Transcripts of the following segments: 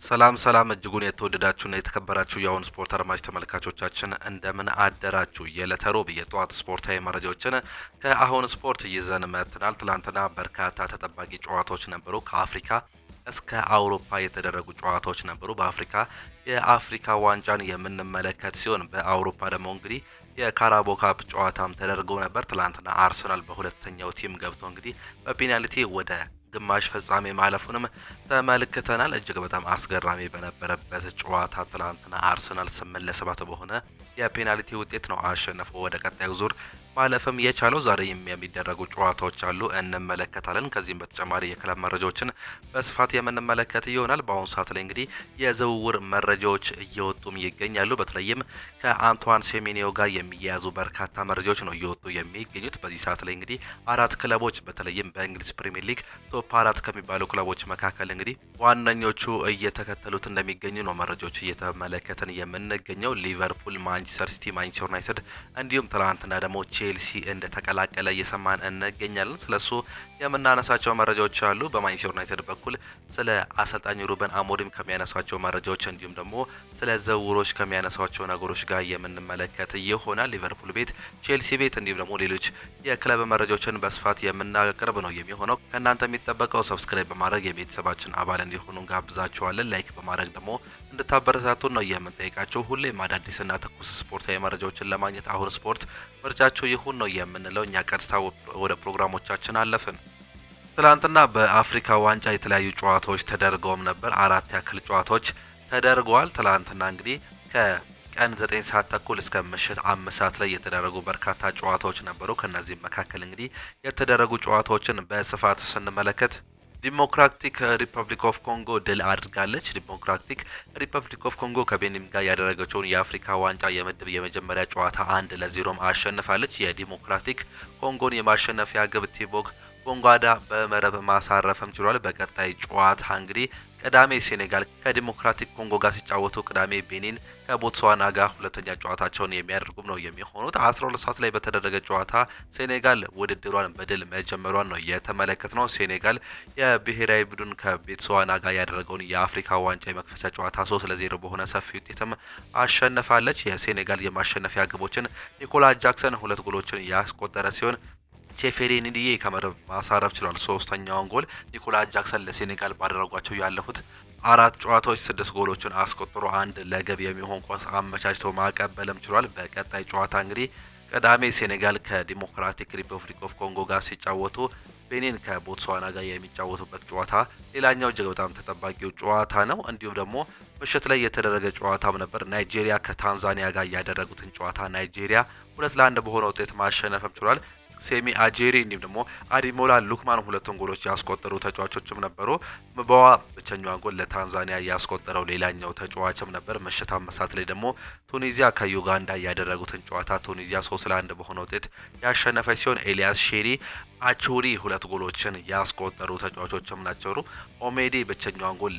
ሰላም እጅጉን የተወደዳችሁና የተከበራችሁ የአሁን ስፖርት አድማጭ ተመልካቾቻችን እንደምን አደራችሁ። የዕለተ ሮብ የጠዋት ስፖርታዊ መረጃዎችን ከአሁን ስፖርት ይዘን መጥተናል። ትላንትና በርካታ ተጠባቂ ጨዋታዎች ነበሩ። ከአፍሪካ እስከ አውሮፓ የተደረጉ ጨዋታዎች ነበሩ። በአፍሪካ የአፍሪካ ዋንጫን የምንመለከት ሲሆን በአውሮፓ ደግሞ እንግዲህ የካራቦ ካፕ ጨዋታም ተደርጎ ነበር። ትላንትና አርሰናል በሁለተኛው ቲም ገብቶ እንግዲህ በፔናልቲ ወደ ግማሽ ፍጻሜ ማለፉንም ተመልክተናል። እጅግ በጣም አስገራሚ በነበረበት ጨዋታ ትላንትና አርሰናል 8-7 በሆነ የፔናልቲ ውጤት ነው አሸንፎ ወደ ቀጣዩ ዙር ማለፍም የቻለው። ዛሬ የሚደረጉ ጨዋታዎች አሉ እንመለከታለን። ከዚህም በተጨማሪ የክለብ መረጃዎችን በስፋት የምንመለከት ይሆናል። በአሁኑ ሰዓት ላይ እንግዲህ የዝውውር መረጃዎች እየወጡም ይገኛሉ። በተለይም ከአንቷን ሴሜኒዮ ጋር የሚያያዙ በርካታ መረጃዎች ነው እየወጡ የሚገኙት። በዚህ ሰዓት ላይ እንግዲህ አራት ክለቦች በተለይም በእንግሊዝ ፕሪሚየር ሊግ ቶፕ 4 ከሚባሉ ክለቦች መካከል እንግዲህ ዋነኞቹ እየተከተሉት እንደሚገኙ ነው መረጃዎች እየተመለከትን የምንገኘው። ሊቨርፑል፣ ማንቸስተር ሲቲ፣ ማንቸስተር ዩናይትድ እንዲሁም ትናንትና ደግሞ ቼልሲ እንደተቀላቀለ እየሰማን እንገኛለን። ስለሱ የምናነሳቸው መረጃዎች አሉ። በማንቸስተር ዩናይትድ በኩል ስለ አሰልጣኝ ሩበን አሞሪም ከሚያነሳቸው መረጃዎች እንዲሁም ደግሞ ስለ ዝውውሮች ከሚያነሳቸው ነገሮች ጋር የምንመለከት ይሆናል። ሊቨርፑል ቤት፣ ቼልሲ ቤት እንዲሁም ደግሞ ሌሎች የክለብ መረጃዎችን በስፋት የምናቀርብ ነው የሚሆነው። ከእናንተ የሚጠበቀው ሰብስክራይብ በማድረግ የቤተሰባችን አባል እንዲሆኑ ጋብዛችኋለን። ላይክ በማድረግ ደግሞ እንድታበረታቱን ነው የምንጠይቃቸው። ሁሌም አዳዲስና ትኩስ ስፖርታዊ መረጃዎችን ለማግኘት አሁን ስፖርት ምርጫቸው ይሁን ነው የምንለው። እኛ ቀጥታ ወደ ፕሮግራሞቻችን አለፍን። ትላንትና በአፍሪካ ዋንጫ የተለያዩ ጨዋታዎች ተደርገውም ነበር። 4 ያክል ጨዋታዎች ተደርገዋል። ትላንትና እንግዲህ ከቀን 9 ሰዓት ተኩል እስከ ምሽት 5 ሰዓት ላይ የተደረጉ በርካታ ጨዋታዎች ነበሩ። ከነዚህም መካከል እንግዲህ የተደረጉ ጨዋታዎችን በስፋት ስንመለከት ዲሞክራቲክ ሪፐብሊክ ኦፍ ኮንጎ ድል አድርጋለች። ዲሞክራቲክ ሪፐብሊክ ኦፍ ኮንጎ ከቤኒን ጋር ያደረገችውን የአፍሪካ ዋንጫ የምድብ የመጀመሪያ ጨዋታ 1-0 አሸንፋለች። የዲሞክራቲክ ኮንጎን የማሸነፊያ ግብ ቲቦግ ቦንጓዳ በመረብ ማሳረፍም ችሏል። በቀጣይ ጨዋታ እንግዲህ ቅዳሜ ሴኔጋል ከዲሞክራቲክ ኮንጎ ጋር ሲጫወቱ፣ ቅዳሜ ቤኒን ከቦትስዋና ጋር ሁለተኛ ጨዋታቸውን የሚያደርጉም ነው የሚሆኑት። 12 ሰዓት ላይ በተደረገ ጨዋታ ሴኔጋል ውድድሯን በድል መጀመሯን ነው የተመለከትነው። ሴኔጋል የብሔራዊ ቡድን ከቦትስዋና ጋር ያደረገውን የአፍሪካ ዋንጫ የመክፈቻ ጨዋታ 3-0 በሆነ ሰፊ ውጤትም አሸንፋለች። የሴኔጋል የማሸነፊያ ግቦችን ኒኮላስ ጃክሰን 2 ጎሎችን ያስቆጠረ ሲሆን ቼፌሬ ንዲዬ ከመረብ ማሳረፍ ችሏል። ሶስተኛውን ጎል ኒኮላስ ጃክሰን ለሴኔጋል ባደረጓቸው ያለፉት 4 ጨዋታዎች 6 ጎሎችን አስቆጥሮ 1 ለግብ የሚሆን ኳስ አመቻችተው ማቀበልም ችሏል። በቀጣይ ጨዋታ እንግዲህ ቅዳሜ ሴኔጋል ከዲሞክራቲክ ሪፐብሊክ ኦፍ ኮንጎ ጋር ሲጫወቱ፣ ቤኒን ከቦትስዋና ጋር የሚጫወቱበት ጨዋታ ሌላኛው እጅግ በጣም ተጠባቂው ጨዋታ ነው። እንዲሁም ደግሞ ምሽት ላይ የተደረገ ጨዋታም ነበር። ናይጄሪያ ከታንዛኒያ ጋር ያደረጉትን ጨዋታ ናይጄሪያ 2-1 በሆነ ውጤት ማሸነፍም ችሏል። ሴሚ አጄሪ እንዲሁም ደግሞ አዲሞላ ሉክማን 2 ጎሎች ያስቆጠሩ ተጫዋቾችም ነበሩ። ምባዋ ብቸኛዋን ጎል ለታንዛኒያ ያስቆጠረው ሌላኛው ተጫዋችም ነበር። ምሽት 5 ሰዓት ላይ ደግሞ ቱኒዚያ ከዩጋንዳ ያደረጉትን ጨዋታ ቱኒዚያ 3-1 በሆነ ውጤት ያሸነፈች ሲሆን ኤሊያስ ሼሪ አቹሪ 2 ጎሎችን ያስቆጠሩ ተጫዋቾችም ናቸው። ኦሜዲ ብቸኛዋን ጎል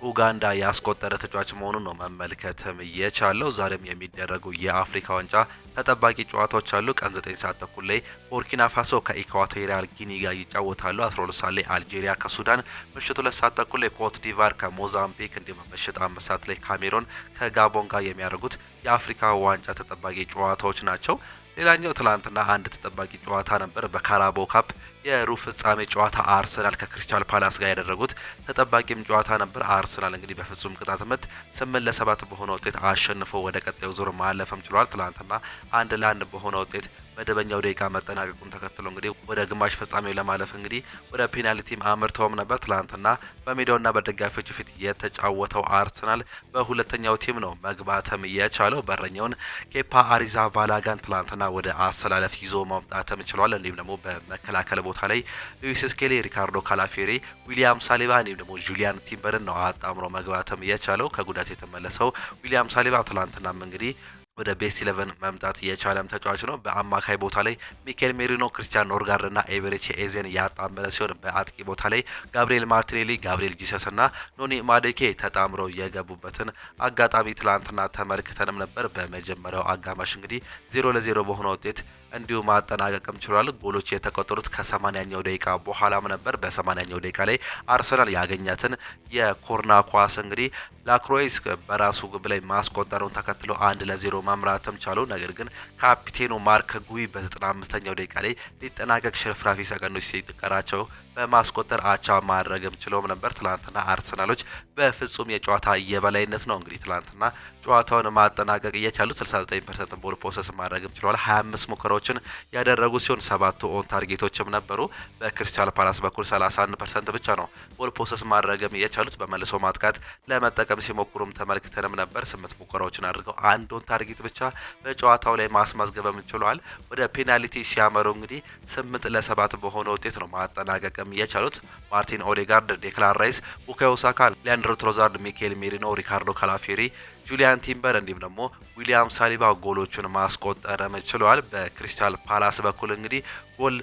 ኡጋንዳ ያስቆጠረ ተጫዋች መሆኑን ነው መመልከትም የቻለው። ዛሬም የሚደረጉ የአፍሪካ ዋንጫ ተጠባቂ ጨዋታዎች አሉ። ቀን 9 ሰዓት ተኩል ላይ ቡርኪና ፋሶ ከኢኳቶሪያል ጊኒ ጋር ይጫወታሉ። 12 ሰዓት ላይ አልጄሪያ ከሱዳን፣ ምሽት 2 ሰዓት ተኩል ላይ ኮት ዲቫር ከሞዛምቢክ እንዲሁም ምሽት 5 ሰዓት ላይ ካሜሮን ከጋቦን ጋር የሚያደርጉት የአፍሪካ ዋንጫ ተጠባቂ ጨዋታዎች ናቸው። ሌላኛው ትላንትና አንድ ተጠባቂ ጨዋታ ነበር። በካራቦ ካፕ የሩብ ፍጻሜ ጨዋታ አርሰናል ከክሪስታል ፓላስ ጋር ያደረጉት ተጠባቂም ጨዋታ ነበር። አርሰናል እንግዲህ በፍጹም ቅጣት ምት 8-7 በሆነ ውጤት አሸንፎ ወደ ቀጣዩ ዙር ማለፍም ችሏል። ትላንትና 1-1 በሆነ ውጤት መደበኛው ደቂቃ መጠናቀቁን ተከትሎ እንግዲህ ወደ ግማሽ ፍጻሜው ለማለፍ እንግዲህ ወደ ፔናልቲም አምርተውም ነበር። ትላንትና በሜዳውና በደጋፊዎች ፊት የተጫወተው አርሰናል በሁለተኛው ቲም ነው መግባትም የቻለው። በረኛውን ኬፓ አሪዛባላጋን ትላንትና ወደ አሰላለፍ ይዞ ማምጣትም ችሏል። እንዲሁም ደግሞ በመከላከል ቦታ ላይ ሉዊስ ስኬሊ፣ ሪካርዶ ካላፊዮሪ፣ ዊሊያም ሳሊባ እንዲሁም ደግሞ ጁሊያን ቲምበርን ነው አጣምሮ መግባትም የቻለው። ከጉዳት የተመለሰው ዊሊያም ሳሊባ ትላንትናም እንግዲህ ወደ ቤስት 11 መምጣት የቻለም ተጫዋች ነው። በአማካይ ቦታ ላይ ሚኬል ሜሪኖ፣ ክሪስቲያን ኖርጋርድ እና ኤቨሬቺ ኤዜን ያጣመረ ሲሆን በአጥቂ ቦታ ላይ ጋብሪኤል ማርቲኔሊ፣ ጋብሪኤል ጂሰስ እና ኖኒ ማዴኬ ተጣምረው የገቡበትን አጋጣሚ ትላንትና ተመልክተንም ነበር። በመጀመሪያው አጋማሽ እንግዲህ 0-0 በሆነ ውጤት እንዲሁ ማጠናቀቅም ችሏል። ጎሎች የተቆጠሩት ከ80ኛው ደቂቃ በኋላም ነበር። በ80ኛው ደቂቃ ላይ አርሰናል ያገኛትን የኮርና ኳስ እንግዲህ ላክሮይስ በራሱ ግብ ላይ ማስቆጠሩን ተከትሎ 1-0 መምራትም ቻሉ። ነገር ግን ካፒቴኑ ማርክ ጉይ በ95ኛው ደቂቃ ላይ ሊጠናቀቅ ሽርፍራፊ ሰከንዶች ሲቀራቸው በማስቆጠር አቻ ማድረግም ችሎም ነበር። ትላንትና አርሰናሎች በፍጹም የጨዋታ የበላይነት ነው እንግዲህ ትላንትና ጨዋታውን ማጠናቀቅ እየቻሉት 69% ቦል ፖሰስ ማድረግም ችለዋል። 25 ሙከራዎችን ያደረጉ ሲሆን 7 ኦን ታርጌቶችም ነበሩ። በክሪስታል ፓላስ በኩል 31% ብቻ ነው ቦል ፖሰስ ማድረግም እየቻሉት። በመልሶ ማጥቃት ለመጠቀም ሲሞክሩም ተመልክተንም ነበር። 8 ሙከራዎችን አድርገው አንድ ኦን ታርጌት ብቻ በጨዋታው ላይ ማስመዝገብም ችለዋል። ወደ ፔናልቲ ሲያመሩ እንግዲህ 8-7 በሆነ ውጤት ነው ማጠናቀቅም የቻሉት። ማርቲን ኦዴጋርድ፣ ዴክላን ራይስ፣ ቡካዮ ሳካ፣ ሊያንድሮ ትሮዛርድ፣ ሚኬል ሜሪኖ፣ ሪካርዶ ካላፊዮሪ፣ ጁሊያን ቲምበር እንዲሁም ደግሞ ዊሊያም ሳሊባ ጎሎቹን ማስቆጠርም ችለዋል። በክሪስታል ፓላስ በኩል እንግዲህ ጎል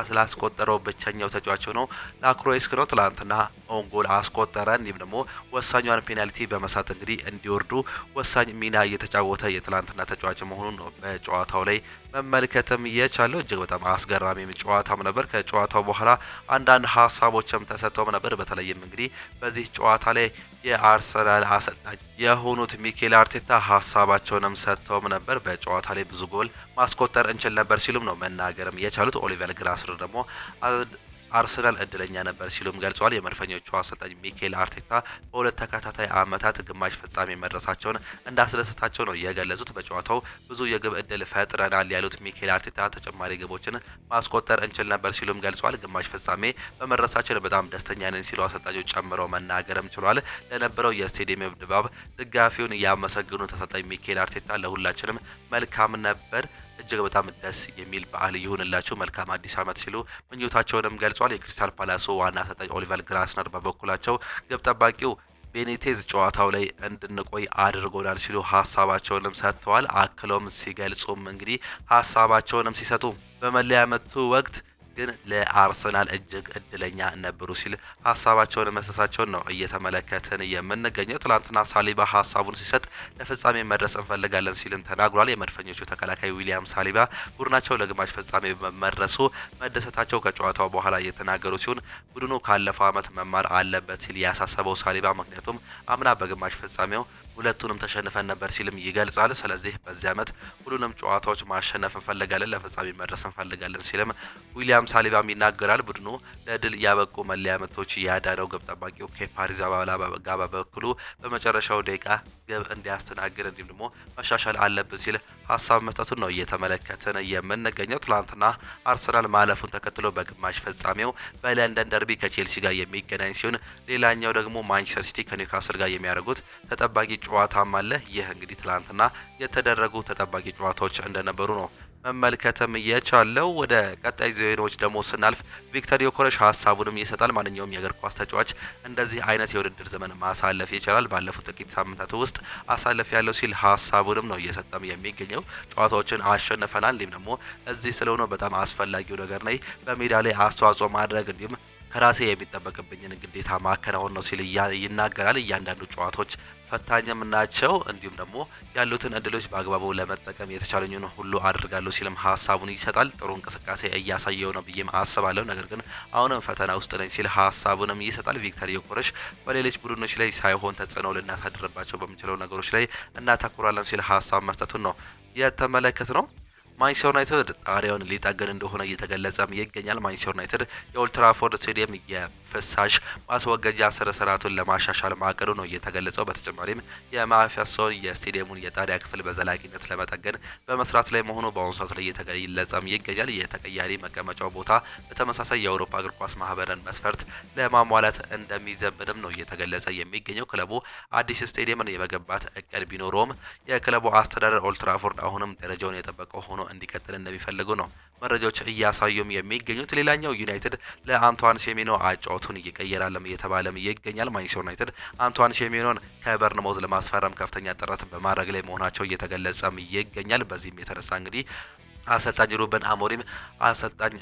ስላስቆጠረው ብቸኛው ተጫዋች ነው ላክሮይስክ ነው። ትላንትና ኦን ጎል አስቆጠረ። እንዲሁም ደግሞ ወሳኛውን ፔናልቲ በመሳት እንግዲህ እንዲወርዱ ወሳኝ ሚና እየተጫወተ የትላንትና ተጫዋች መሆኑን ነው በጨዋታው ላይ መመልከትም የቻለው። እጅግ በጣም አስገራሚ ጨዋታም ነበር። ከጨዋታው በኋላ አንዳንድ ሀሳቦችም ተሰጥተውም ነበር። በተለይም እንግዲህ በዚህ ጨዋታ ላይ የአርሰናል አሰልጣኝ የሆኑት ሚኬል አርቴታ ሀሳባቸውንም ሰጥተውም ነበር። በጨዋታ ላይ ብዙ ጎል ማስቆጠር እንችል ነበር ሲሉም ነው መናገርም የቻሉት። ኦሊቨር ግራስር ደግሞ አርሰናል እድለኛ ነበር ሲሉም ገልጸዋል። የመድፈኞቹ አሰልጣኝ ሚኬል አርቴታ በሁለት ተከታታይ ዓመታት ግማሽ ፍጻሜ መድረሳቸውን እንዳስደሰታቸው ነው የገለጹት። በጨዋታው ብዙ የግብ እድል ፈጥረናል ያሉት ሚኬል አርቴታ ተጨማሪ ግቦችን ማስቆጠር እንችል ነበር ሲሉም ገልጸዋል። ግማሽ ፍጻሜ በመድረሳችን በጣም ደስተኛ ነን ሲሉ አሰልጣኙ ጨምረው መናገርም ችሏል። ለነበረው የስቴዲየም ድባብ ደጋፊውን ያመሰግኑት አሰልጣኝ ሚኬል አርቴታ ለሁላችንም መልካም ነበር፣ እጅግ በጣም ደስ የሚል በዓል ይሁንላችሁ፣ መልካም አዲስ ዓመት ሲሉ ምኞታቸውንም ገልጿል። የክሪስታል ፓላሱ ዋና አሰልጣኝ ኦሊቨር ግራስነር በበኩላቸው ግብ ጠባቂው ቤኒቴዝ ጨዋታው ላይ እንድንቆይ አድርጎናል ሲሉ ሀሳባቸውንም ሰጥተዋል። አክለውም ሲገልጹም እንግዲህ ሀሳባቸውንም ሲሰጡ በመለያ ምቱ ወቅት ግን ለአርሰናል እጅግ እድለኛ ነበሩ ሲል ሀሳባቸውን መስጠታቸውን ነው እየተመለከትን የምንገኘው። ትላንትና ሳሊባ ሀሳቡን ሲሰጥ ለፍጻሜ መድረስ እንፈልጋለን ሲልም ተናግሯል። የመድፈኞቹ ተከላካይ ዊሊያም ሳሊባ ቡድናቸው ለግማሽ ፍጻሜ መድረሱ መደሰታቸው ከጨዋታው በኋላ የተናገሩ ሲሆን ቡድኑ ካለፈው ዓመት መማር አለበት ሲል ያሳሰበው ሳሊባ ምክንያቱም አምና በግማሽ ፍጻሜው ሁለቱንም ተሸንፈን ነበር ሲልም ይገልጻል። ስለዚህ በዚህ ዓመት ሁሉንም ጨዋታዎች ማሸነፍ እንፈልጋለን፣ ለፍጻሜ መድረስ እንፈልጋለን ሲልም ዊሊያም ሳሊባም ይናገራል። ቡድኑ ለድል ያበቁ መለያ ምቶች ያዳነው ግብ ጠባቂው ኬፓ አሪዛባላጋ በበኩሉ በመጨረሻው ደቂቃ ግብ እንዲያስተናግድ እንዲሁም ደግሞ መሻሻል አለብን ሲል ሀሳብ መስጠቱን ነው እየተመለከትን የምንገኘው። ትላንትና አርሰናል ማለፉን ተከትሎ በግማሽ ፍጻሜው በለንደን ደርቢ ከቼልሲ ጋር የሚገናኝ ሲሆን ሌላኛው ደግሞ ማንቸስተር ሲቲ ከኒውካስል ጋር የሚያደርጉት ተጠባቂ ጨዋታም አለ። ይህ እንግዲህ ትላንትና የተደረጉ ተጠባቂ ጨዋታዎች እንደነበሩ ነው መመልከትም የቻለው። ወደ ቀጣይ ዜናዎች ደግሞ ስናልፍ ቪክተር ዮከረስ ሀሳቡንም ይሰጣል። ማንኛውም የእግር ኳስ ተጫዋች እንደዚህ አይነት የውድድር ዘመን ማሳለፍ ይችላል። ባለፉት ጥቂት ሳምንታት ውስጥ አሳልፍ ያለው ሲል ሀሳቡንም ነው እየሰጠም የሚገኘው። ጨዋታዎችን አሸንፈናል፣ እንዲሁም ደግሞ እዚህ ስለሆነ በጣም አስፈላጊው ነገር ነው በሜዳ ላይ አስተዋጽኦ ማድረግ እንዲሁም ከራሴ የሚጠበቅብኝን ግዴታ ማከናወን ነው ሲል ይናገራል። እያንዳንዱ ጨዋታዎች ፈታኝም ናቸው፣ እንዲሁም ደግሞ ያሉትን እድሎች በአግባቡ ለመጠቀም የተቻለኝን ሁሉ አድርጋለሁ ሲልም ሀሳቡን ይሰጣል። ጥሩ እንቅስቃሴ እያሳየው ነው ብዬም አስባለሁ፣ ነገር ግን አሁንም ፈተና ውስጥ ነኝ ሲል ሀሳቡንም ይሰጣል። ቪክተር ዮከረስ በሌሎች ቡድኖች ላይ ሳይሆን ተጽዕኖ ልናሳድርባቸው በምንችለው ነገሮች ላይ እናተኩራለን ሲል ሀሳብ መስጠቱን ነው የተመለከት ነው። ማንቸስተር ዩናይትድ ጣሪያውን ሊጠግን እንደሆነ እየተገለጸም ይገኛል። ማንቸስተር ዩናይትድ የኦልድ ትራፎርድ ስቴዲየም የፍሳሽ ማስወገጃ ስርዓቱን ለማሻሻል ማቀዱ ነው እየተገለጸው። በተጨማሪም የማፊያሶን የስቴዲየሙን የጣሪያ ክፍል በዘላቂነት ለመጠገን በመስራት ላይ መሆኑ በአሁኑ ሰዓት ላይ እየተገለጸም ይገኛል። የተቀያሪ መቀመጫው ቦታ በተመሳሳይ የአውሮፓ እግር ኳስ ማህበርን መስፈርት ለማሟላት እንደሚዘምንም ነው እየተገለጸ የሚገኘው። ክለቡ አዲስ ስቴዲየምን የመገንባት እቅድ ቢኖረውም የክለቡ አስተዳደር ኦልድ ትራፎርድ አሁንም ደረጃውን የጠበቀው ሆኖ እንዲቀጥል እንደሚፈልጉ ነው መረጃዎች እያሳዩም የሚገኙት። ሌላኛው ዩናይትድ ለአንቷን ሴሜኖ አጫውቱን እየቀየራለም እየተባለም ይገኛል። ማንቸስተር ዩናይትድ አንቷን ሴሜኖን ከበርንሞዝ ለማስፈረም ከፍተኛ ጥረት በማድረግ ላይ መሆናቸው እየተገለጸም ይገኛል። በዚህም የተነሳ እንግዲህ አሰልጣኝ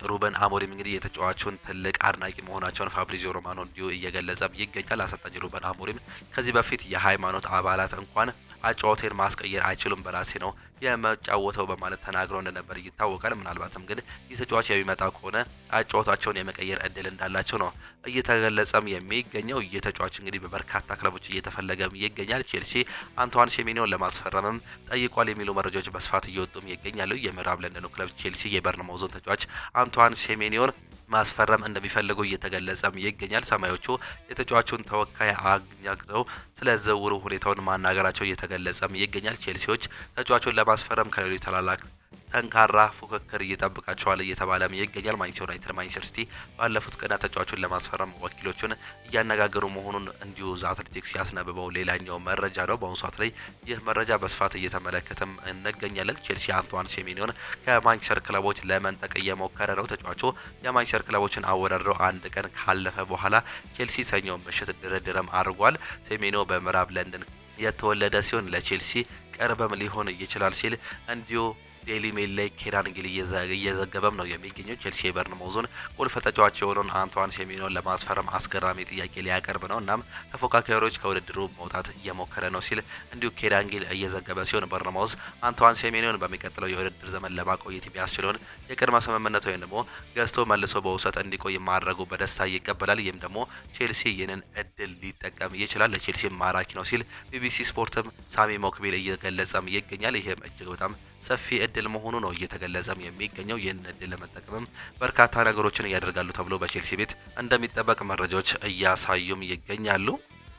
ሩበን አሞሪም እንግዲህ የተጫዋቹን ትልቅ አድናቂ መሆናቸውን ፋብሪዚዮ ሮማኖ እንዲሁ እየገለጸም ይገኛል። አሰልጣኝ ሩበን አሞሪም ከዚህ በፊት የሃይማኖት አባላት እንኳን አጫዋቴን ማስቀየር አይችሉም፣ በራሴ ነው የመጫወተው በማለት ተናግረው እንደነበር ይታወቃል። ምናልባትም ግን ይህ ተጫዋች የሚመጣ ከሆነ አጫዋታቸውን የመቀየር እድል እንዳላቸው ነው እየተገለጸም የሚገኘው። ይህ ተጫዋች እንግዲህ በበርካታ ክለቦች እየተፈለገም ይገኛል። ቼልሲ አንቷን ሴሜኒዮን ለማስፈረምም ጠይቋል የሚሉ መረጃዎች በስፋት እየወጡም ይገኛሉ። የምዕራብ ለንደኑ ክለብ ቼልሲ የበርንማውዙን ተጫዋች አንቷን ሴሜኒዮን ማስፈረም እንደሚፈልጉ እየተገለጸም ይገኛል። ሰማዮቹ የተጫዋቹን ተወካይ አግኝተው ስለ ዝውውሩ ሁኔታውን ማናገራቸው እየተገለጸም ይገኛል። ቼልሲዎች ተጫዋቹን ለማስፈረም ከሌሎች ታላላቅ ጠንካራ ፉክክር እየጠብቃቸዋል እየተባለም ይገኛል። ማንቸስተር ዩናይትድ፣ ማንቸስተር ሲቲ ባለፉት ቀናት ተጫዋቹን ለማስፈረም ወኪሎቹን እያነጋገሩ መሆኑን እንዲሁ ዘ አትሌቲክስ ያስነብበው ሌላኛው መረጃ ነው። በአሁኑ ሰዓት ላይ ይህ መረጃ በስፋት እየተመለከተም እንገኛለን። ቼልሲ አንቷን ሴሜኒዮን ከማንቸስተር ክለቦች ለመንጠቅ እየሞከረ ነው። ተጫዋቹ የማንቸስተር ክለቦችን አወዳድረው አንድ ቀን ካለፈ በኋላ ቼልሲ ሰኞ ምሽት ድርድርም አድርጓል። ሴሜኒዮ በምዕራብ ለንደን የተወለደ ሲሆን ለቼልሲ ቅርብም ሊሆን ይችላል ሲል እንዲሁ ዴሊ ሜል ላይ ኬራን እንግሊዝ እየዘገበም ነው የሚገኘው። ቼልሲ የበርንማውዙን ቁልፍ ተጫዋች የሆነውን አንቷን ሴሜኒዮን ለማስፈረም አስገራሚ ጥያቄ ሊያቀርብ ነው። እናም ተፎካካሪዎች ከውድድሩ መውጣት እየሞከረ ነው ሲል እንዲሁ ኬራን እንግሊዝ እየዘገበ ሲሆን በርንማውዝ አንቷን ሴሜኒዮን በሚቀጥለው የውድድር ዘመን ለማቆየት ቢያስችለውን የቅድመ ስምምነት ወይም ደግሞ ገዝቶ መልሶ በውሰት እንዲቆይ ማድረጉ በደስታ ይቀበላል። ይህም ደግሞ ቼልሲ ይህንን እድል ሊጠቀም ይችላል፣ ለቼልሲ ማራኪ ነው ሲል ቢቢሲ ስፖርትም ሳሚ ሞክቤል እየገለጸም ይገኛል። ይህም እጅግ በጣም ሰፊ እድል መሆኑ ነው እየተገለጸም የሚገኘው። ይህን እድል ለመጠቀምም በርካታ ነገሮችን ያደርጋሉ ተብሎ በቼልሲ ቤት እንደሚጠበቅ መረጃዎች እያሳዩም ይገኛሉ።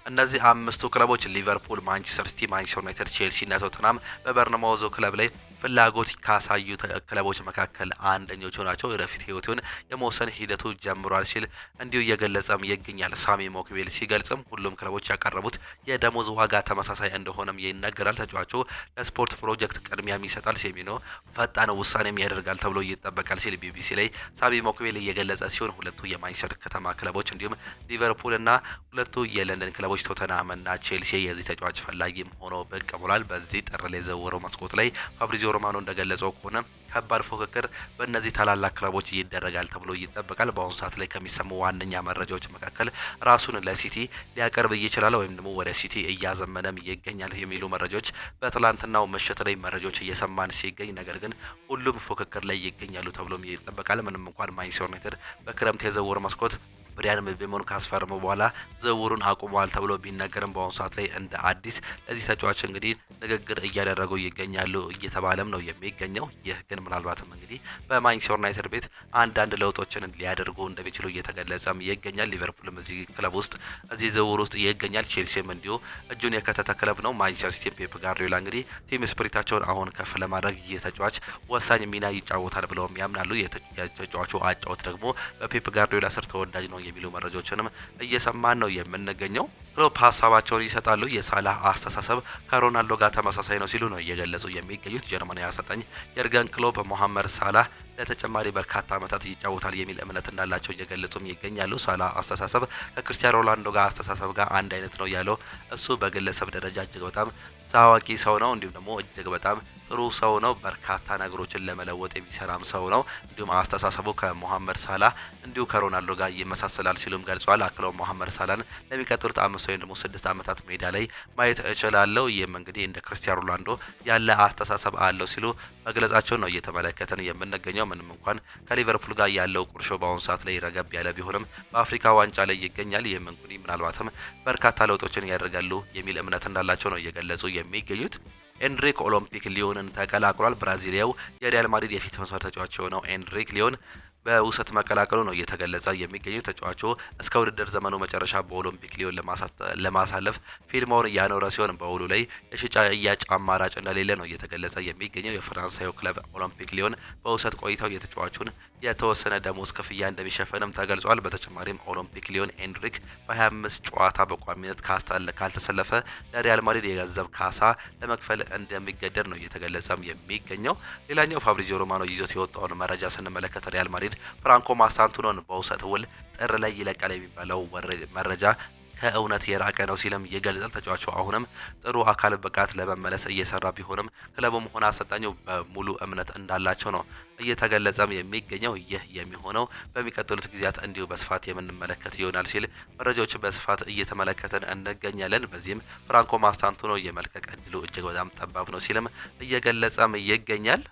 እነዚህ አምስቱ ክለቦች ሊቨርፑል፣ ማንቸስተር ሲቲ፣ ማንቸስተር ዩናይትድ፣ ቼልሲ እና ቶተንሃም በበርንማውዝ ክለብ ላይ ፍላጎት ካሳዩ ክለቦች መካከል አንደኞቹ ናቸው። ወደፊት ህይወቱን የመወሰን ሂደቱ ጀምሯል ሲል እንዲሁ እየገለጸም ይገኛል። ሳሚ ሞክቤል ሲገልጽም ሁሉም ክለቦች ያቀረቡት የደሞዝ ዋጋ ተመሳሳይ እንደሆነም ይነገራል። ተጫዋቹ ለስፖርት ፕሮጀክት ቅድሚያም ይሰጣል፣ ሴሜኒዮ ፈጣን ውሳኔም ያደርጋል ተብሎ ይጠበቃል ሲል ቢቢሲ ላይ ሳሚ ሞክቤል እየገለጸ ሲሆን ሁለቱ የማንቸስተር ከተማ ክለቦች እንዲሁም ሊቨርፑል እና ሁለቱ የለንደን ክለቦች ቶተንሃም እና ቼልሲ የዚህ ተጫዋች ፈላጊም ሆኖ ብቅ ብሏል። በዚህ ጥር ላይ የዝውውሩ መስኮት ላይ ፋብሪዚዮ ሮማኖ እንደገለጸው ከሆነ ከባድ ፉክክር በእነዚህ ታላላቅ ክለቦች ይደረጋል ተብሎ ይጠበቃል። በአሁኑ ሰዓት ላይ ከሚሰሙ ዋነኛ መረጃዎች መካከል ራሱን ለሲቲ ሊያቀርብ ይችላል ወይም ደግሞ ወደ ሲቲ እያዘመነም ይገኛል የሚሉ መረጃዎች በትላንትናው ምሽት ላይ መረጃዎች እየሰማን ሲገኝ፣ ነገር ግን ሁሉም ፉክክር ላይ ይገኛሉ ተብሎም ይጠበቃል። ምንም እንኳን ማንቸስተር ዩናይትድ በክረምት የዝውውር መስኮት ብሪያን ምቤሞን ካስፈረሙ በኋላ ዝውውሩን አቁመዋል ተብሎ ቢነገርም በአሁኑ ሰዓት ላይ እንደ አዲስ ለዚህ ተጫዋች እንግዲህ ንግግር እያደረጉ ይገኛሉ እየተባለም ነው የሚገኘው። ይህ ግን ምናልባትም እንግዲህ በማንቸስተር ዩናይትድ ቤት አንዳንድ ለውጦችን ሊያደርጉ እንደሚችሉ እየተገለጸም ይገኛል። ሊቨርፑልም እዚህ ክለብ ውስጥ እዚህ ዝውውር ውስጥ ይገኛል። ቼልሲም እንዲሁ እጁን የከተተ ክለብ ነው። ማንቸስተር ሲቲ ፔፕ ጋርዲዮላ እንግዲህ ቲም ስፕሪታቸውን አሁን ከፍ ለማድረግ ይህ ተጫዋች ወሳኝ ሚና ይጫወታል ብለውም ያምናሉ። የተጫዋቹ አጫወት ደግሞ በፔፕ ጋርዲዮላ ስር ተወዳጅ ነው የሚሉ መረጃዎችንም እየሰማን ነው የምንገኘው። ክሎፕ ሀሳባቸውን ይሰጣሉ። የሳላህ አስተሳሰብ ከሮናልዶ ጋር ተመሳሳይ ነው ሲሉ ነው እየገለጹ የሚገኙት። ጀርመናዊ አሰልጣኝ የርገን ክሎፕ ሞሐመድ ሳላህ ለተጨማሪ በርካታ ዓመታት ይጫወታል የሚል እምነት እንዳላቸው እየገለጹም ይገኛሉ። ሳላህ አስተሳሰብ ከክርስቲያኖ ሮናልዶ ጋር አስተሳሰብ ጋር አንድ አይነት ነው ያለው እሱ በግለሰብ ደረጃ እጅግ በጣም ታዋቂ ሰው ነው፣ እንዲሁም ደግሞ እጅግ በጣም ጥሩ ሰው ነው። በርካታ ነገሮችን ለመለወጥ የሚሰራም ሰው ነው። እንዲሁም አስተሳሰቡ ከሞሐመድ ሳላህ እንዲሁ ከሮናልዶ ጋር ይመሳሰላል ሲሉም ገልጿል። አክለው ሞሐመድ ሳላህን ለሚቀጥሉት 5 ወይም ደግሞ 6 ዓመታት ሜዳ ላይ ማየት እችላለሁ፣ ይህም እንግዲህ እንደ ክርስቲያኖ ሮናልዶ ያለ አስተሳሰብ አለው ሲሉ መግለጻቸውን ነው እየተመለከተን የምንገኘው። ምንም እንኳን ከሊቨርፑል ጋር ያለው ቁርሾ በአሁኑ ሰዓት ላይ ረገብ ያለ ቢሆንም በአፍሪካ ዋንጫ ላይ ይገኛል። ይህም እንግዲህ ምናልባትም በርካታ ለውጦችን ያደርጋሉ የሚል እምነት እንዳላቸው ነው እየገለጹ የሚገኙት። ኤንሪክ ኦሎምፒክ ሊዮንን ተቀላቅሏል። ብራዚሊያው የሪያል ማድሪድ የፊት መስመር ተጫዋች የሆነው ኤንሪክ ሊዮን በውሰት መቀላቀሉ ነው እየተገለጸ የሚገኘው። ተጫዋቹ እስከ ውድድር ዘመኑ መጨረሻ በኦሎምፒክ ሊዮን ለማሳለፍ ፊልማውን እያኖረ ሲሆን በውሉ ላይ የሽያጭ አማራጭ እንደሌለ ነው እየተገለጸ የሚገኘው። የፈረንሳዩ ክለብ ኦሎምፒክ ሊዮን በውሰት ቆይታው የተጫዋቹን የተወሰነ ደሞዝ ክፍያ እንደሚሸፈንም ተገልጿል። በተጨማሪም ኦሎምፒክ ሊዮን ኤንሪክ በ25 ጨዋታ በቋሚነት ካልተሰለፈ ለሪያል ማድሪድ የገንዘብ ካሳ ለመክፈል እንደሚገደድ ነው እየተገለጸም የሚገኘው። ሌላኛው ፋብሪዚዮ ሮማኖ ይዞት የወጣውን መረጃ ስንመለከት ሪያል ማድሪድ ፍራንኮ ማሳንቱኖን በውሰት ውል ጥር ላይ ይለቃል የሚባለው መረጃ ከእውነት የራቀ ነው ሲልም ይገልጻል። ተጫዋቹ አሁንም ጥሩ አካል ብቃት ለመመለስ እየሰራ ቢሆንም ክለቡም ሆነ አሰልጣኙ በሙሉ እምነት እንዳላቸው ነው እየተገለጸም የሚገኘው። ይህ የሚሆነው በሚቀጥሉት ጊዜያት እንዲሁ በስፋት የምንመለከት ይሆናል ሲል መረጃዎች በስፋት እየተመለከተን እንገኛለን። በዚህም ፍራንኮ ማስታንቱኖ የመልቀቅ እድሉ እጅግ በጣም ጠባብ ነው ሲልም እየገለጸም ይገኛል።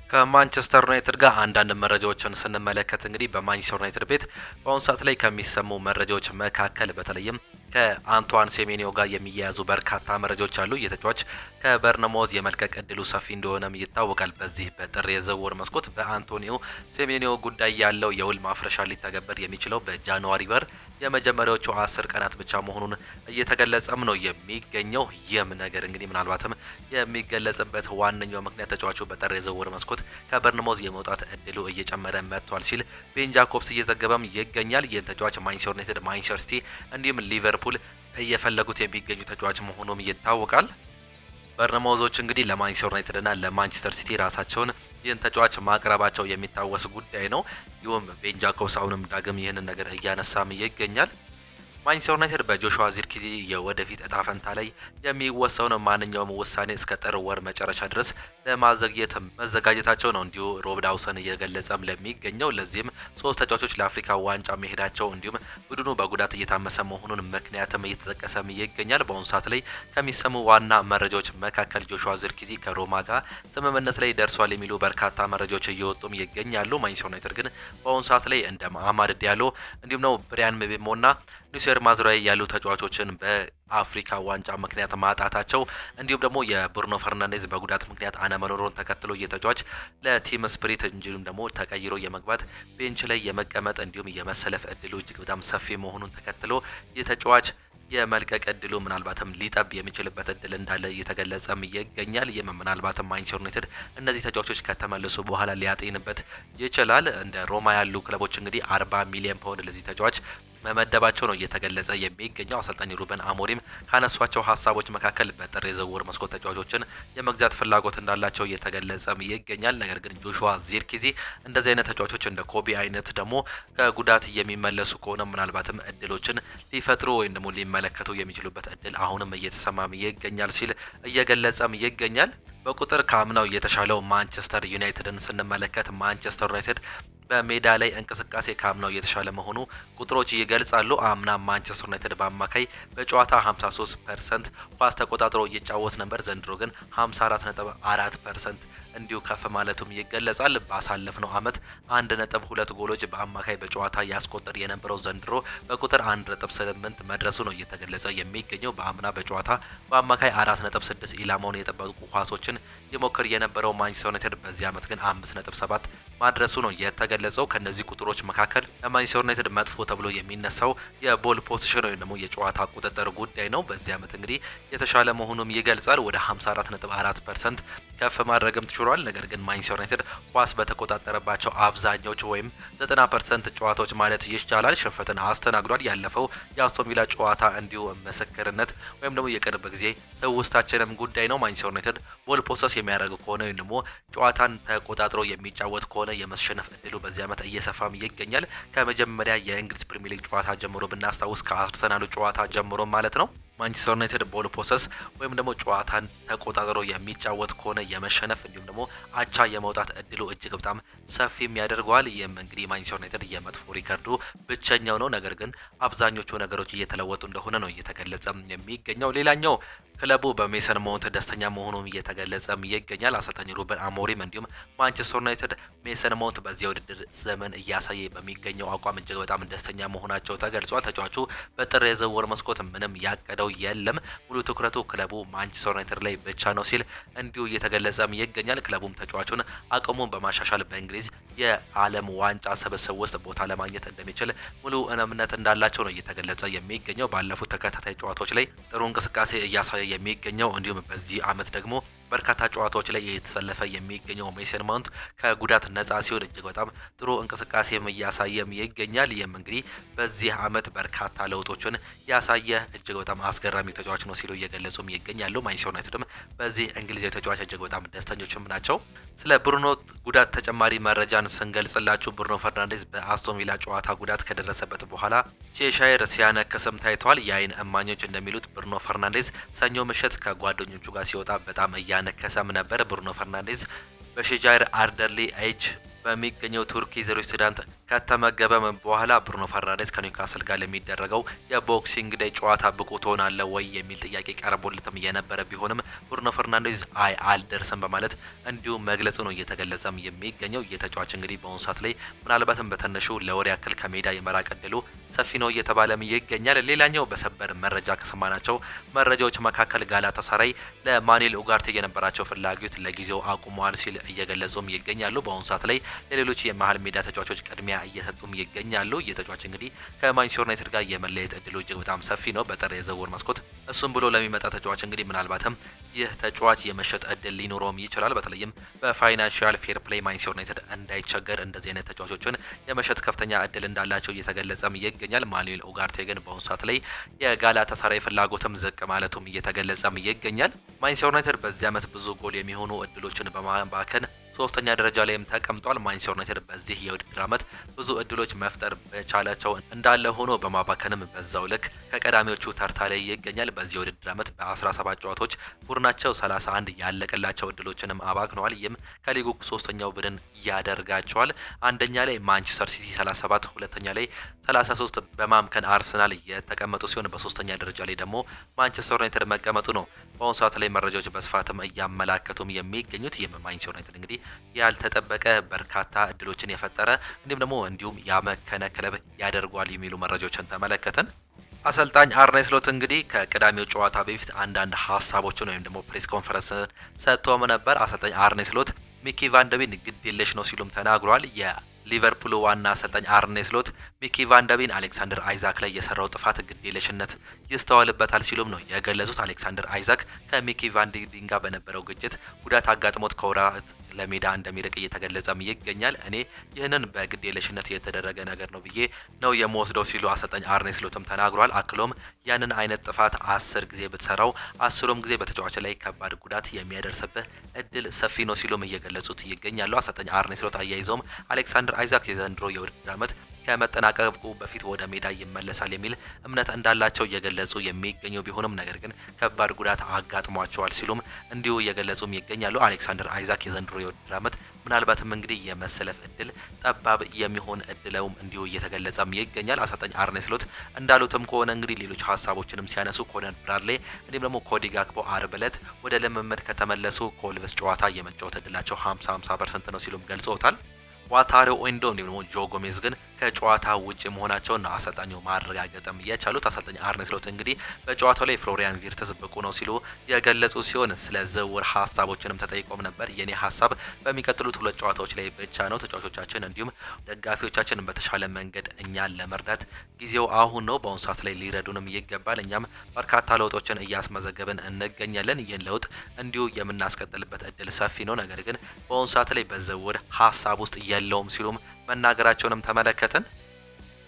ከማንቸስተር ዩናይትድ ጋር አንዳንድ መረጃዎችን ስንመለከት እንግዲህ በማንቸስተር ዩናይትድ ቤት በአሁኑ ሰዓት ላይ ከሚሰሙ መረጃዎች መካከል በተለይም ከአንቷን ሴሜኒዮ ጋር የሚያያዙ በርካታ መረጃዎች አሉ። የተጫዋች ከበርነሞዝ የመልቀቅ እድሉ ሰፊ እንደሆነም ይታወቃል። በዚህ በጥር የዝውውር መስኮት በአንቶኒዮ ሴሜኒዮ ጉዳይ ያለው የውል ማፍረሻ ሊተገበር የሚችለው በጃንዋሪ ወር የመጀመሪያዎቹ 10 ቀናት ብቻ መሆኑን እየተገለጸም ነው የሚገኘው። ይህም ነገር እንግዲህ ምናልባትም የሚገለጽበት ዋነኛው ምክንያት ተጫዋቹ በጥር የዝውውር መስኮት ከበርነሞዝ የመውጣት እድሉ እየጨመረ መጥቷል ሲል ቤን ጃኮብስ እየዘገበም ይገኛል። ይህን ተጫዋች ማንቸስተር ዩናይትድ፣ ማንቸስተር ሲቲ እንዲሁም ሊቨርፑል እየፈለጉት የሚገኙ ተጫዋች መሆኑም ይታወቃል። በርነማውዞች እንግዲህ ለማንቸስተር ዩናይትድ እና ለማንቸስተር ሲቲ ራሳቸውን ይህን ተጫዋች ማቅረባቸው የሚታወስ ጉዳይ ነው። ይሁም ቤን ጃኮብስ አሁንም ዳግም ይህንን ነገር እያነሳም ይገኛል። ማንቸስተር ዩናይትድ በጆሹዋ ዚርክዚ የወደፊት እጣ ፈንታ ላይ የሚወሰውን ማንኛውም ውሳኔ እስከ ጥር ወር መጨረሻ ድረስ ለማዘግየት መዘጋጀታቸው ነው እንዲሁ ሮብ ዳውሰን እየገለጸም ለሚገኘው። ለዚህም ሶስት ተጫዋቾች ለአፍሪካ ዋንጫ መሄዳቸው እንዲሁም ቡድኑ በጉዳት እየታመሰ መሆኑን ምክንያትም እየተጠቀሰም ይገኛል። በአሁኑ ሰዓት ላይ ከሚሰሙ ዋና መረጃዎች መካከል ጆሹዋ ዚርክዚ ከሮማ ጋር ስምምነት ላይ ደርሷል የሚሉ በርካታ መረጃዎች እየወጡም ይገኛሉ። ማንቸስተር ዩናይትድ ግን በአሁኑ ሰዓት ላይ እንደ አማድ ዲያሎ እንዲሁም ነው ብሪያን ምቤሞና ኑሴር ማዝራዊ ያሉ ተጫዋቾችን በአፍሪካ ዋንጫ ምክንያት ማጣታቸው እንዲሁም ደግሞ የብሩኖ ፈርናንዴዝ በጉዳት ምክንያት አለመኖሩን ተከትሎ የተጫዋች ለቲም ስፕሪት እንዲሁም ደግሞ ተቀይሮ የመግባት ቤንች ላይ የመቀመጥ እንዲሁም የመሰለፍ እድሉ እጅግ በጣም ሰፊ መሆኑን ተከትሎ የተጫዋች የመልቀቅ እድሉ ምናልባትም ሊጠብ የሚችልበት እድል እንዳለ እየተገለጸም ይገኛል። ይህም ምናልባትም ማንቸስተር ዩናይትድ እነዚህ ተጫዋቾች ከተመለሱ በኋላ ሊያጤንበት ይችላል። እንደ ሮማ ያሉ ክለቦች እንግዲህ 40 ሚሊዮን ፓውንድ ለዚህ ተጫዋች መመደባቸው ነው እየተገለጸ የሚገኘው። አሰልጣኝ ሩበን አሞሪም ካነሷቸው ሀሳቦች መካከል በጥር የዝውውር መስኮት ተጫዋቾችን የመግዛት ፍላጎት እንዳላቸው እየተገለጸም ይገኛል። ነገር ግን ጆሹዋ ዚርክዚ እንደዚህ አይነት ተጫዋቾች እንደ ኮቢ አይነት ደግሞ ከጉዳት የሚመለሱ ከሆነ ምናልባትም እድሎችን ሊፈጥሩ ወይም ደግሞ ሊመለከቱ የሚችሉበት እድል አሁንም እየተሰማም ይገኛል ሲል እየገለጸም ይገኛል። በቁጥር ከአምናው የተሻለው ማንቸስተር ዩናይትድን ስንመለከት ማንቸስተር ዩናይትድ በሜዳ ላይ እንቅስቃሴ ካምናው የተሻለ መሆኑ ቁጥሮች ይገልጻሉ። አምና ማንቸስተር ዩናይትድ በአማካይ በጨዋታ 53% ኳስ ተቆጣጥሮ እየጫወት ነበር። ዘንድሮ ግን 54.4% እንዲሁ ከፍ ማለቱም ይገለጻል። ባሳለፍነው አመት 1.2 ጎሎች በአማካይ በጨዋታ ያስቆጠር የነበረው ዘንድሮ በቁጥር 1.8 መድረሱ ነው እየተገለጸ የሚገኘው። በአምና በጨዋታ በአማካይ 4.6 ኢላማውን የጠበቁ ኳሶችን ይሞክር የነበረው ማንቸስተር ዩናይትድ በዚህ አመት ግን 5.7 ማድረሱ ነው የተገለጸው። ከነዚህ ቁጥሮች መካከል ለማንቸስተር ዩናይትድ መጥፎ ተብሎ የሚነሳው የቦል ፖዚሽን ወይም ደግሞ የጨዋታ ቁጥጥር ጉዳይ ነው። በዚህ አመት እንግዲህ የተሻለ መሆኑም ይገልጻል። ወደ 54.4% ከፍ ማድረግም ችሏል። ነገር ግን ማንቸስተር ዩናይትድ ኳስ በተቆጣጠረባቸው አብዛኞቹ ወይም 90% ጨዋታዎች ማለት ይቻላል ሽንፈትን አስተናግዷል። ያለፈው የአስቶን ቪላ ጨዋታ እንዲሁ ምስክርነት ወይም ደግሞ የቅርብ ጊዜ ትውስታችንም ጉዳይ ነው። ማንቸስተር ዩናይትድ ቦል ፖሰስ የሚያደርግ ከሆነ ወይም ደግሞ ጨዋታን ተቆጣጥሮ የሚጫወት ከሆነ የመሸነፍ እድሉ በዚህ አመት እየሰፋም ይገኛል። ከመጀመሪያ የእንግሊዝ ፕሪሚየር ሊግ ጨዋታ ጀምሮ ብናስታውስ ከአርሰናሉ ጨዋታ ጀምሮ ማለት ነው ማንቸስተር ዩናይትድ ቦል ፖሰስ ወይም ደግሞ ጨዋታን ተቆጣጥሮ የሚጫወት ከሆነ የመሸነፍ እንዲሁም ደግሞ አቻ የመውጣት እድሉ እጅግ በጣም ሰፊም ያደርገዋል። ይህም እንግዲህ ማንቸስተር ዩናይትድ የመጥፎ ሪከርዱ ብቸኛው ነው። ነገር ግን አብዛኞቹ ነገሮች እየተለወጡ እንደሆነ ነው እየተገለጸ የሚገኘው። ሌላኛው ክለቡ በሜሰን ማውንት ደስተኛ መሆኑም እየተገለጸም ይገኛል። አሰልጣኝ ሩበን አሞሪም እንዲሁም ማንቸስተር ዩናይትድ ሜሰን ማውንት በዚህ የውድድር ዘመን እያሳየ በሚገኘው አቋም እጅግ በጣም ደስተኛ መሆናቸው ተገልጿል። ተጫዋቹ በጥር የዝውውር መስኮት ምንም ያቀደው የለም፣ ሙሉ ትኩረቱ ክለቡ ማንቸስተር ዩናይትድ ላይ ብቻ ነው ሲል እንዲሁ እየተገለጸም ይገኛል። ክለቡም ተጫዋቹን አቅሙን በማሻሻል በእንግሊዝ የዓለም ዋንጫ ስብስብ ውስጥ ቦታ ለማግኘት እንደሚችል ሙሉ እምነት እንዳላቸው ነው እየተገለጸ የሚገኘው። ባለፉት ተከታታይ ጨዋታዎች ላይ ጥሩ እንቅስቃሴ እያሳየ የሚገኘው እንዲሁም በዚህ አመት ደግሞ በርካታ ጨዋታዎች ላይ የተሰለፈ የሚገኘው ሜሰን ማውንት ከጉዳት ነጻ ሲሆን እጅግ በጣም ጥሩ እንቅስቃሴም እያሳየም ይገኛል። ይህም እንግዲህ በዚህ ዓመት በርካታ ለውጦችን ያሳየ እጅግ በጣም አስገራሚ ተጫዋች ነው ሲሉ እየገለጹም ይገኛሉ። ማንቸስተር ዩናይትድም በዚህ እንግሊዛዊ ተጫዋች እጅግ በጣም ደስተኞችም ናቸው። ስለ ብሩኖ ጉዳት ተጨማሪ መረጃን ስንገልጽላችሁ ብሩኖ ፈርናንዴዝ በአስቶን ቪላ ጨዋታ ጉዳት ከደረሰበት በኋላ ቼሻየር ሲያነክስም ታይቷል። የአይን እማኞች እንደሚሉት ብሩኖ ፈርናንዴዝ ሰኞ ምሽት ከጓደኞቹ ጋር ሲወጣ በጣም እያነከሰም ነበር። ብሩኖ ፈርናንዴዝ በሼጃየር አርደርሊ ኤጅ በሚገኘው ቱርኪ ሬስቶራንት ከተመገበም በኋላ ብሩኖ ፈርናንዴዝ ከኒውካስል ጋር ለሚደረገው የቦክሲንግ ዴይ ጨዋታ ብቁ ትሆናለህ ወይ የሚል ጥያቄ ቀርቦለትም የነበረ ቢሆንም ብሩኖ ፈርናንዴዝ አልደርስም በማለት እንዲሁ መግለጹ ነው እየተገለጸም የሚገኘው። የተጫዋች እንግዲህ በአሁኑ ሰዓት ላይ ምናልባትም በትንሹ ለወር ያክል ከሜዳ የመራቅ ዕድሉ ሰፊ ነው እየተባለም ይገኛል። ሌላኛው በሰበር መረጃ ከሰማናቸው መረጃዎች መካከል ጋላታሳራይ ለማኑኤል ኡጋርቴ የነበራቸው ፍላጎት ለጊዜው አቁመዋል ሲል እየገለጹም ይገኛሉ። በአሁኑ ሰዓት ላይ ለሌሎች የመሀል ሜዳ ተጫዋቾች ቅድሚያ እየሰጡም ይገኛሉ። የተጫዋች እንግዲህ ከማንቸስተር ዩናይትድ ጋር የመለየት እድሉ እጅግ በጣም ሰፊ ነው በጥር የዝውውር መስኮት። እሱም ብሎ ለሚመጣ ተጫዋች እንግዲህ ምናልባትም ይህ ተጫዋች የመሸጥ እድል ሊኖረውም ይችላል። በተለይም በፋይናንሻል ፌር ፕሌይ ማንቸስተር ዩናይትድ እንዳይቸገር እንደዚህ አይነት ተጫዋቾችን የመሸጥ ከፍተኛ እድል እንዳላቸው እየተገለጸም ይገኛል። ማኑኤል ኡጋርቴ ግን በአሁኑ ሰዓት ላይ የጋላታሳራይ ፍላጎትም ዝቅ ማለቱም እየተገለጸም ይገኛል። ማንቸስተር ዩናይትድ በዚህ ዓመት ብዙ ጎል የሚሆኑ እድሎችን በማባከን ሶስተኛ ደረጃ ላይም ተቀምጧል። ማንቸስተር ዩናይትድ በዚህ የውድድር ዓመት ብዙ እድሎች መፍጠር በቻላቸው እንዳለ ሆኖ በማባከንም በዛው ልክ ከቀዳሚዎቹ ተርታ ላይ ይገኛል። በዚህ የውድድር ዓመት በ17 ጨዋታዎች ቡድናቸው 31 ያለቀላቸው እድሎችንም አባክነዋል። ይህም ከሊጉ ሶስተኛው ቡድን ያደርጋቸዋል። አንደኛ ላይ ማንቸስተር ሲቲ 37፣ ሁለተኛ ላይ 33 በማምከን አርሰናል የተቀመጡ ሲሆን በሶስተኛ ደረጃ ላይ ደግሞ ማንቸስተር ዩናይትድ መቀመጡ ነው በአሁኑ ሰዓት ላይ መረጃዎች በስፋትም እያመላከቱም የሚገኙት። ይህም ማንቸስተር ዩናይትድ እንግዲህ ያልተጠበቀ በርካታ እድሎችን የፈጠረ እንዲሁም ያመከነ ክለብ ያደርጓል የሚሉ መረጃዎችን ተመለከትን። አሰልጣኝ አርኔ ስሎት እንግዲህ ከቅዳሜው ጨዋታ በፊት አንዳንድ ሀሳቦችን ወይም ደግሞ ፕሬስ ኮንፈረንስ ሰጥቶም ነበር። አሰልጣኝ አርኔ ስሎት ሚኪ ቫንደቢን ግድ የለሽ ነው ሲሉም ተናግሯል። ሊቨርፑል ዋና አሰልጣኝ አርኔ ስሎት ሚኪ ቫንደቢን አሌክሳንደር አይዛክ ላይ የሰራው ጥፋት ግዴለሽነት ይስተዋልበታል ሲሉም ነው የገለጹት። አሌክሳንደር አይዛክ ከሚኪ ቫንደቢን ጋር በነበረው ግጭት ጉዳት አጋጥሞት ከወራት ለሜዳ እንደሚርቅ እየተገለጸም ይገኛል። እኔ ይህንን በግዴለሽነት የተደረገ ነገር ነው ብዬ ነው የምወስደው ሲሉ አሰልጣኝ አርኔ ስሎትም ተናግሯል። አክሎም ያንን አይነት ጥፋት 10 ጊዜ ብትሰራው 10ሩም ጊዜ በተጫዋች ላይ ከባድ ጉዳት የሚያደርስብህ እድል ሰፊ ነው ሲሉም እየገለጹት ይገኛሉ። አሰልጣኝ አርኔ ስሎት አያይዘውም አሌክሳንደር አይዛክ የዘንድሮ የውድድር ዓመት ከመጠናቀቁ በፊት ወደ ሜዳ ይመለሳል የሚል እምነት እንዳላቸው እየገለጹ የሚገኙ ቢሆንም ነገር ግን ከባድ ጉዳት አጋጥሟቸዋል ሲሉም እንዲሁ እየገለጹም ይገኛሉ። አሌክሳንደር አይዛክ የዘንድሮ የውድድር ዓመት ምናልባትም እንግዲህ የመሰለፍ እድል ጠባብ የሚሆን እድለውም እንዲሁ እየተገለጸም ይገኛል። አሰልጣኝ አርኔ ስሎት እንዳሉትም ከሆነ እንግዲህ ሌሎች ሀሳቦችንም ሲያነሱ ኮነር ብራድሌ እንዲሁም ደግሞ ኮዲ ጋክፖ አርብ ዕለት ወደ ልምምድ ከተመለሱ ከወልቭስ ጨዋታ የመጫወት እድላቸው 50% ነው ሲሉም ገልጸውታል። ዋታሪዮ ኦንዶ እንዲሁም ደግሞ ጆ ጎሜዝ ግን ከጨዋታ ውጪ መሆናቸውን አሰልጣኙ ማረጋገጥም የቻሉት። አሰልጣኝ አርኔ ስሎት እንግዲህ በጨዋታው ላይ ፍሎሪያን ቪርትዝ ብቁ ነው ሲሉ የገለጹ ሲሆን ስለ ዝውውር ሀሳቦችንም ተጠይቆም ነበር። የኔ ሀሳብ በሚቀጥሉት 2 ጨዋታዎች ላይ ብቻ ነው። ተጫዋቾቻችን እንዲሁም ደጋፊዎቻችን በተሻለ መንገድ እኛን ለመርዳት ጊዜው አሁን ነው። በአሁኑ ሰዓት ላይ ሊረዱንም ይገባል። እኛም በርካታ ለውጦችን እያስመዘገብን እንገኛለን። ይህን ለውጥ እንዲሁ የምናስቀጥልበት እድል ሰፊ ነው። ነገር ግን በአሁኑ ሰዓት ላይ በዝውውር ሀሳብ ውስጥ የለውም ሲሉም መናገራቸውንም ተመለከትን።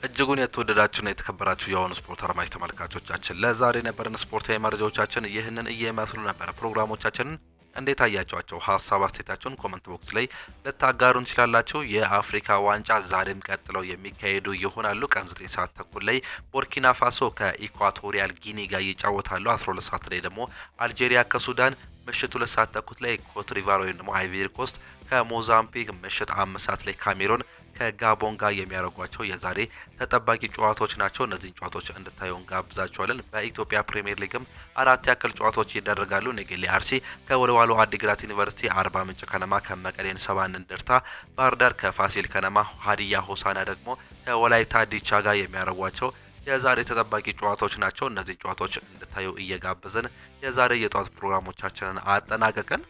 እጅጉን የተወደዳችሁና የተከበራችሁ የአሁኑ ስፖርት አድማጭ ተመልካቾቻችን ለዛሬ የነበረን ስፖርታዊ መረጃዎቻችን ይህንን እየመስሉ ነበር። ፕሮግራሞቻችንን እንዴት አያችኋቸው? ሀሳብ አስተያየታችሁን ኮመንት ቦክስ ላይ ልታጋሩን ትችላላችሁ። የአፍሪካ ዋንጫ ዛሬም ቀጥለው የሚካሄዱ ይሆናሉ። ቀን 9 ሰዓት ተኩል ላይ ቡርኪና ፋሶ ከኢኳቶሪያል ጊኒ ጋር ይጫወታሉ። 12 ሰዓት ላይ ደግሞ አልጄሪያ ከሱዳን፣ ምሽት 2 ሰዓት ተኩል ላይ ኮትሪቫር ወይም ደግሞ አይቪሪ ኮስት ከሞዛምቢክ፣ ምሽት 5 ሰዓት ላይ ካሜሮን ከጋቦን ጋር የሚያደርጓቸው የዛሬ ተጠባቂ ጨዋታዎች ናቸው። እነዚህን ጨዋታዎች እንድታዩ እንጋብዛችኋለን። በኢትዮጵያ ፕሪሚየር ሊግም 4 ያክል ጨዋታዎች ይደረጋሉ። ኔጌሌ አርሲ ከወልዋሎ አዲግራት ዩኒቨርሲቲ፣ አርባ ምንጭ ከነማ ከመቀሌን ሰባ እንደርታ፣ ባህር ዳር ከፋሲል ከነማ፣ ሀዲያ ሆሳና ደግሞ ከወላይታ ዲቻ ጋር የሚያደርጓቸው የዛሬ ተጠባቂ ጨዋታዎች ናቸው። እነዚህን ጨዋታዎች እንድታዩ እየጋበዝን የዛሬ የጧት ፕሮግራሞቻችንን አጠናቀቅን።